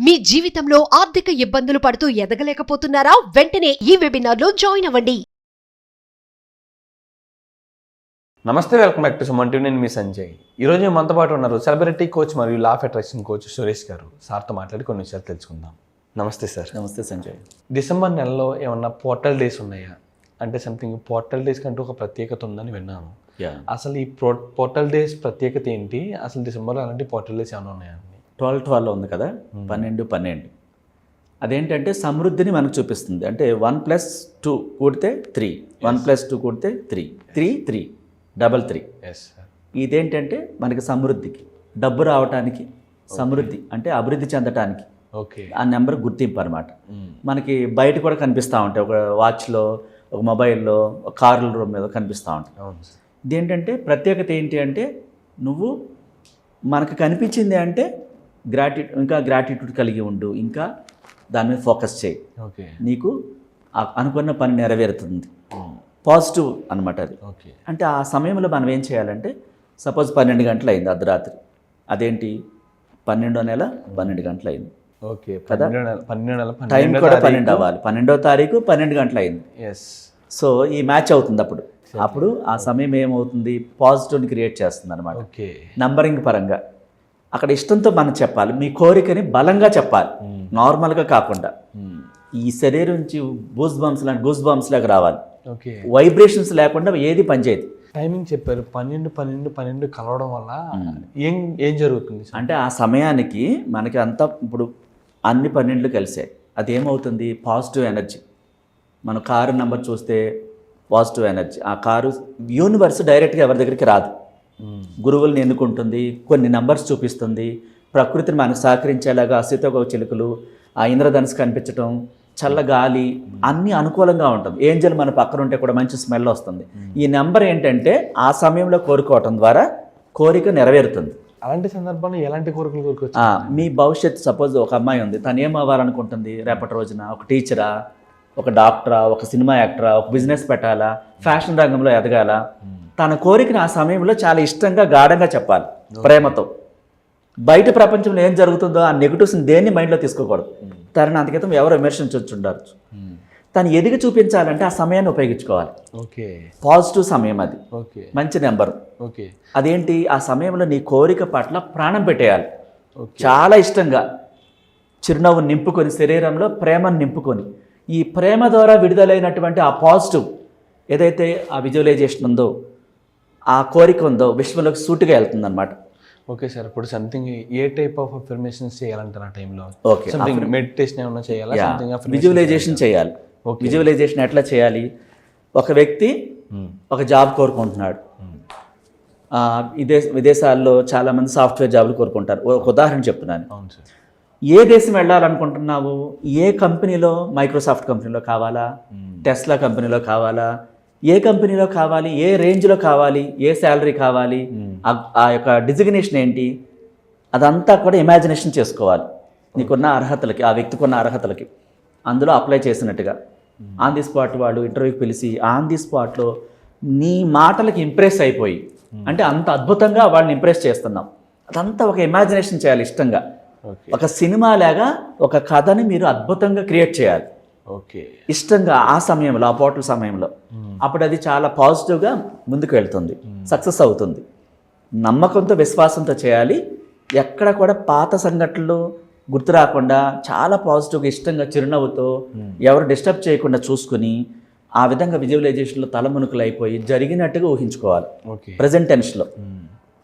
మీ జీవితంలో ఆర్థిక ఇబ్బందులు పడుతూ ఎదగలేకపోతున్నారా? వెంటనే ఈ వెబినార్లో జాయిన్ అవ్వండి. నమస్తే, welcome back to Suman TV. నేను మీ సంజయ్. ఈరోజు మనతో పాటు ఉన్నారు సెలబ్రిటీ కోచ్ మరియు law of attraction coach Suresh గారు. సార్తో మాట్లాడి కొన్ని విషయాలు తెలుసుకుందాం. నమస్తే సార్. నమస్తే సంజయ్. డిసెంబర్ నెలలో ఏమన్నా పోర్టల్ డేస్ ఉన్నాయా? అంటే సంథింగ్ పోర్టల్ డేస్ కంటూ ఒక ప్రత్యేకత ఉందని విన్నాను. అసలు ఈ పోర్టల్ డేస్ ప్రత్యేకత ఏంటి? అసలు డిసెంబర్లో అలాంటి పోర్టల్ డేస్ ఏమైనా ఉన్నాయా? 12 ఉంది కదా, 12 అదేంటంటే సమృద్ధిని మనకు చూపిస్తుంది. అంటే 1+2 కూడితే 3, 1+2 కూడితే 3, 3, 3, 3. ఇదేంటంటే మనకి సమృద్ధికి, డబ్బు రావటానికి, సమృద్ధి అంటే అభివృద్ధి చెందటానికి ఆ నెంబర్ గుర్తింపు అనమాట. మనకి బయట కూడా కనిపిస్తూ ఉంటాయి, ఒక వాచ్లో, ఒక మొబైల్లో, ఒక కార్ల మీద కనిపిస్తూ ఉంటాయి. ఇదేంటంటే ప్రత్యేకత ఏంటి అంటే, నువ్వు మనకు కనిపించింది అంటే ఇంకా గ్రాటిట్యూడ్ కలిగి ఉండు, ఇంకా దాని మీద ఫోకస్ చేయి, నీకు అనుకున్న పని నెరవేరుతుంది. పాజిటివ్ అనమాట అది. అంటే ఆ సమయంలో మనం ఏం చేయాలంటే, సపోజ్ 12 గంటలు అయింది అర్ధరాత్రి, అదేంటి 12వ నెల 12 గంటలు అయింది కదా, టైం కూడా 12 అవ్వాలి. 12వ తారీఖు 12 గంటలు అయింది. సో ఈ మ్యాచ్ అవుతుంది. అప్పుడు ఆ సమయం ఏమవుతుంది, పాజిటివ్ని క్రియేట్ చేస్తుంది అనమాట. నంబరింగ్ పరంగా అక్కడ ఇష్టంతో మనం చెప్పాలి, మీ కోరికని బలంగా చెప్పాలి, నార్మల్గా కాకుండా. ఈ శరీరం నుంచి గూస్ బంప్స్ లాగా రావాలి, వైబ్రేషన్స్ లేకుండా ఏది పనిచేయదు. టైమింగ్ చెప్పారు 12 కలవడం వల్ల ఏం జరుగుతుంది అంటే, ఆ సమయానికి మనకి అంతా ఇప్పుడు అన్ని 12 కలిసాయి. అది ఏమవుతుంది, పాజిటివ్ ఎనర్జీ. మన కారు నెంబర్ చూస్తే పాజిటివ్ ఎనర్జీ. ఆ కారు యూనివర్స్ డైరెక్ట్గా ఎవరి దగ్గరికి రాదు, గురువుల్ని ఎన్నుకుంటుంది, కొన్ని నంబర్స్ చూపిస్తుంది, ప్రకృతిని మనకు సహకరించేలాగా సీతాకోక చిలుకలు, ఆ ఇంద్రధనుసు కనిపించడం, చల్ల గాలి, అన్నీ అనుకూలంగా ఉంటుంది. ఏంజల్ మన పక్కన ఉంటే కూడా మంచి స్మెల్ వస్తుంది. ఈ నెంబర్ ఏంటంటే ఆ సమయంలో కోరుకోవటం ద్వారా కోరిక నెరవేరుతుంది. అలాంటి సందర్భంలో ఎలాంటి కోరికలు కోరుకోవచ్చు? మీ భవిష్యత్తు, సపోజ్ ఒక అమ్మాయి ఉంది, తను ఏం అవ్వాలనుకుంటుంది రేపటి రోజున? ఒక టీచరా, ఒక డాక్టరా, ఒక సినిమా యాక్టరా, ఒక బిజినెస్ పెట్టాలా, ఫ్యాషన్ రంగంలో ఎదగాల. తన కోరికను ఆ సమయంలో చాలా ఇష్టంగా, గాఢంగా చెప్పాలి, ప్రేమతో. బయట ప్రపంచంలో ఏం జరుగుతుందో ఆ నెగిటివ్స్ని దేన్ని మైండ్లో తీసుకోకూడదు. తనని అంతకితం ఎవరు విమర్శించొచ్చుండొచ్చు. తను ఎదిగి చూపించాలంటే ఆ సమయాన్ని ఉపయోగించుకోవాలి. పాజిటివ్ సమయం అది, మంచి నెంబర్. అదేంటి, ఆ సమయంలో నీ కోరిక పట్ల ప్రాణం పెట్టేయాలి, చాలా ఇష్టంగా. చిరునవ్వు నింపుకొని, శరీరంలో ప్రేమను నింపుకొని, ఈ ప్రేమ ద్వారా విడుదలైనటువంటి ఆ పాజిటివ్ ఏదైతే ఆ విజువలైజేషన్ ఉందో, ఆ కోరిక ఉందో, విశ్వంలోకి సూటిగా వెళ్తుంది అనమాట. Okay sir. ఇప్పుడు something a type of affirmations చేయాలంటే ఆ టైంలో? మెడిటేషన్ ఏమన్నా చేయాలా? విజువలైజేషన్ చేయాలి. విజువలైజేషన్ ఎట్లా చేయాలి? ఒక వ్యక్తి ఒక జాబ్ కోరుకుంటున్నాడు. విదేశాల్లో చాలామంది సాఫ్ట్వేర్ జాబులు కోరుకుంటారు. ఒక ఉదాహరణ చెప్తున్నాను. ఏ దేశం వెళ్ళాలనుకుంటున్నావు? ఏ కంపెనీలో? మైక్రోసాఫ్ట్ కంపెనీలో కావాలా, టెస్లా కంపెనీలో కావాలా, ఏ కంపెనీలో కావాలి, ఏ రేంజ్లో కావాలి, ఏ శాలరీ కావాలి, ఆ యొక్క డిజిగ్నేషన్ ఏంటి, అదంతా కూడా ఇమాజినేషన్ చేసుకోవాలి. నీకున్న అర్హతలకి, ఆ వ్యక్తికి ఉన్న అర్హతలకి అందులో అప్లై చేసినట్టుగా. ఆన్ ది స్పాట్ వాళ్ళు ఇంటర్వ్యూకి పిలిచి ఆన్ ది స్పాట్లో నీ మాటలకి ఇంప్రెస్ అయిపోయి, అంటే అంత అద్భుతంగా వాళ్ళని ఇంప్రెస్ చేస్తున్నాం. అదంతా ఒక ఇమాజినేషన్ చేయాలి ఇష్టంగా. ఒక సినిమా లాగా ఒక కథని మీరు అద్భుతంగా క్రియేట్ చేయాలి ఇష్టంగా ఆ సమయంలో, ఆ పోర్టల్ సమయంలో. అప్పుడు అది చాలా పాజిటివ్గా ముందుకు వెళ్తుంది, సక్సెస్ అవుతుంది. నమ్మకంతో, విశ్వాసంతో చేయాలి. ఎక్కడ కూడా పాత సంఘటనలు గుర్తు రాకుండా చాలా పాజిటివ్గా, ఇష్టంగా, చిరునవ్వుతో, ఎవరు డిస్టర్బ్ చేయకుండా చూసుకుని, ఆ విధంగా విజువలైజేషన్లో తలమునుకలు అయిపోయి జరిగినట్టుగా ఊహించుకోవాలి ప్రజెంట్ టెన్స్లో.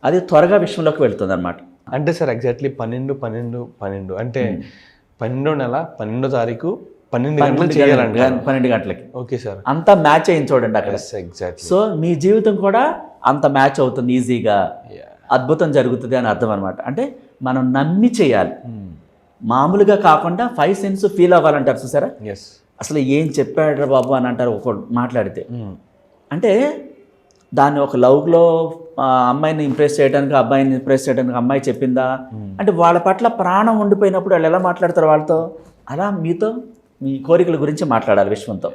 అది త్వరగా విశ్వంలోకి వెళ్తుంది అనమాట. అంటే సార్ ఎగ్జాక్ట్లీ 12 అంటే 12వ నెల 12వ తారీఖు 12 గంటలకి. Okay sir. అంతా మ్యాచ్ అయింది చూడండి అక్కడ. సో మీ జీవితం కూడా అంత మ్యాచ్ అవుతుంది, ఈజీగా అద్భుతం జరుగుతుంది అని అర్థం అనమాట. అంటే మనం నమ్మి చేయాలి, మామూలుగా కాకుండా 5 సెన్స్ ఫీల్ అవ్వాలంటారు చూసారా. అసలు ఏం చెప్పాడు బాబు అని అంటారు ఒక మాట్లాడితే. అంటే దాన్ని ఒక లవ్లో అమ్మాయిని ఇంప్రెస్ చేయడానికి, అబ్బాయిని ఇంప్రెస్ చేయడానికి అమ్మాయి చెప్పిందా అంటే, వాళ్ళ పట్ల ప్రాణం ఉండిపోయినప్పుడు వాళ్ళు ఎలా మాట్లాడతారు వాళ్ళతో, అలా మీతో మీ కోరికల గురించి మాట్లాడాలి విశ్వంతో.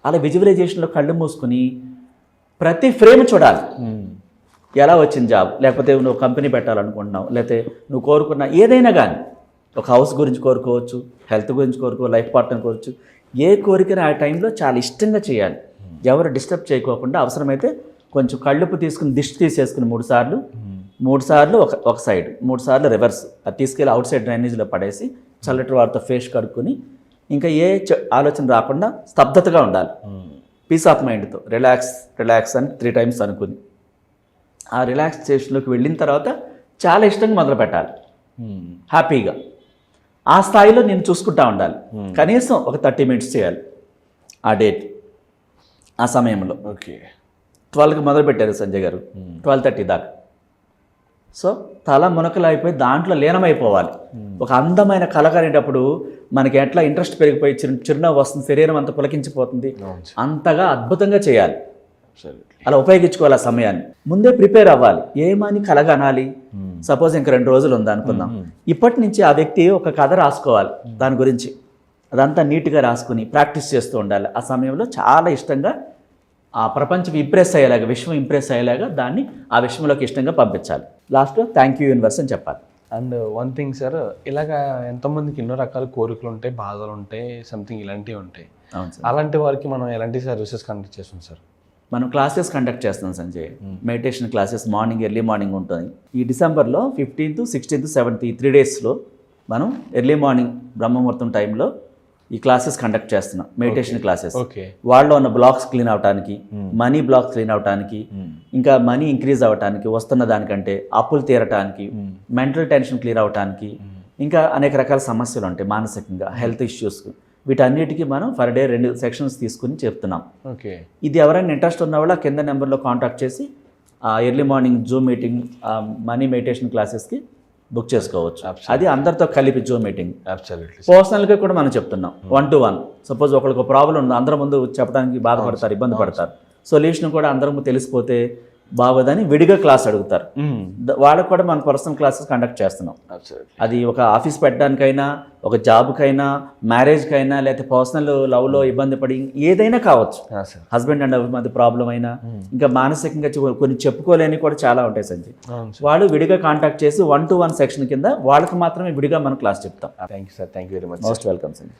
అలా విజువలైజేషన్లో కళ్ళు మూసుకుని ప్రతి ఫ్రేమ్ చూడాలి. ఎలా వచ్చింది జాబ్, లేకపోతే నువ్వు కంపెనీ పెట్టాలనుకుంటున్నావు, లేకపోతే నువ్వు కోరుకున్న ఏదైనా కానీ ఒక హౌస్ గురించి కోరుకోవచ్చు, హెల్త్ గురించి లైఫ్ పార్ట్నర్ కోరుకోవచ్చు. ఏ కోరికని ఆ టైంలో చాలా ఇష్టంగా చేయాలి. ఎవరు డిస్టర్బ్ చేయకోకుండా అవసరమైతే కొంచెం కళ్ళుపు తీసుకుని దిష్టి తీసేసుకుని 3 సార్లు ఒక సైడ్, 3 సార్లు రివర్స్, అది తీసుకెళ్ళి అవుట్ సైడ్ డ్రైనేజ్లో పడేసి చల్లటి వారితో ఫేస్ కడుక్కొని ఇంకా ఏ ఆలోచన రాకుండా స్తబ్దతగా ఉండాలి. పీస్ ఆఫ్ మైండ్తో రిలాక్స్ అని 3 టైమ్స్ అనుకుని ఆ రిలాక్సేషన్లోకి వెళ్ళిన తర్వాత చాలా ఇష్టంగా మొదలు పెట్టాలి. హ్యాపీగా ఆ స్థాయిలో నేను చూసుకుంటా ఉండాలి. కనీసం ఒక 30 మినిట్స్ చేయాలి ఆ డేట్, ఆ సమయంలో. ఓకే. 12కి మొదలు పెట్టారు సంజయ్ గారు, 12:30 దాకా. సో తల మునకలు అయిపోయి దాంట్లో లీనమైపోవాలి. ఒక అందమైన కళ కనేటప్పుడు మనకి ఎట్లా ఇంట్రెస్ట్ పెరిగిపోయి చిరునవ్వు వస్తుంది, శరీరం అంతా పులకించిపోతుంది. అంతగా అద్భుతంగా చేయాలి. అలా ఉపయోగించుకోవాలి ఆ సమయాన్ని. ముందే ప్రిపేర్ అవ్వాలి. ఏమని కలగనాలి. సపోజ్ ఇంక 2 రోజులు ఉంది అనుకుందాం. ఇప్పటి నుంచి ఆ వ్యక్తి ఒక కథ రాసుకోవాలి దాని గురించి. అదంతా నీట్గా రాసుకుని ప్రాక్టీస్ చేస్తూ ఉండాలి. ఆ సమయంలో చాలా ఇష్టంగా ఆ ప్రపంచం ఇంప్రెస్ అయ్యేలాగా, విశ్వం ఇంప్రెస్ అయ్యేలాగా దాన్ని ఆ విశ్వంలోకి ఇష్టంగా పంపించాలి. లాస్ట్లో థ్యాంక్ యూ యూనివర్స్ అని చెప్పాలి. అండ్ వన్ థింగ్ సార్, ఇలాగా ఎంతోమందికి ఎన్నో రకాల కోరికలు ఉంటాయి, బాధలు ఉంటాయి, సంథింగ్ ఇలాంటివి ఉంటాయి. అవును సార్. అలాంటి వారికి మనం ఎలాంటి సర్వీసెస్ కండక్ట్ చేస్తాం సార్? మనం క్లాసెస్ కండక్ట్ చేస్తాం Sanjay. Meditation classes early morning ఉంటుంది. ఈ డిసెంబర్లో 15th, 16th, 7th ఈ 3 డేస్లో మనం ఎర్లీ మార్నింగ్ బ్రహ్మముహూర్తం టైంలో ఈ క్లాసెస్ కండక్ట్ చేస్తున్నాం. Meditation classes. వాళ్ళలో ఉన్న బ్లాక్స్ క్లీన్ అవడానికి, మనీ బ్లాక్స్ క్లీన్ అవడానికి, ఇంకా మనీ ఇంక్రీజ్ అవ్వడానికి, వస్తున్న దానికంటే అప్పులు తీరటానికి, మెంటల్ టెన్షన్ క్లియర్ అవడానికి, ఇంకా అనేక రకాల సమస్యలు ఉంటాయి మానసికంగా, హెల్త్ ఇష్యూస్. వీటన్నిటికీ మనం పర్ డే 2 సెక్షన్స్ తీసుకుని చెప్తున్నాం. ఓకే. ఇది ఎవరైనా ఇంట్రెస్ట్ ఉన్న వాళ్ళు కింద నెంబర్లో కాంటాక్ట్ చేసి early morning Zoom meeting, money meditation క్లాసెస్కి బుక్ చేసుకోవచ్చు. అది అందరితో కలిపి జూమ్ మీటింగ్. పర్సనల్గా కూడా మనం చెప్తున్నాం 1-to-1. సపోజ్ ఒకరికి ప్రాబ్లం ఉంది, అందరి ముందు చెప్పడానికి బాధపడతారు, ఇబ్బంది పడతారు. సొల్యూషన్ కూడా అందరూ తెలిసిపోతే బాగోదని విడిగా క్లాస్ అడుగుతారు. వాళ్ళకు కూడా మనం పర్సనల్ క్లాసెస్ కండక్ట్ చేస్తున్నాం. అది ఒక ఆఫీస్ పెట్టడానికైనా, ఒక జాబ్కైనా, మ్యారేజ్కైనా, లేకపోతే పర్సనల్ లవ్లో ఇబ్బంది పడి ఏదైనా కావచ్చు. హస్బెండ్ అండ్ వైఫ్ మధ్య ప్రాబ్లం అయినా, ఇంకా మానసికంగా కొన్ని చెప్పుకోలేని కూడా చాలా ఉంటాయి సంజయ్. వాళ్ళు విడిగా కాంటాక్ట్ చేసి 1-to-1 సెక్షన్ కింద వాళ్ళకి మాత్రమే విడిగా మనం క్లాస్ చెప్తాం. Thank you sir. Thank you very much. Most welcome Sanjay.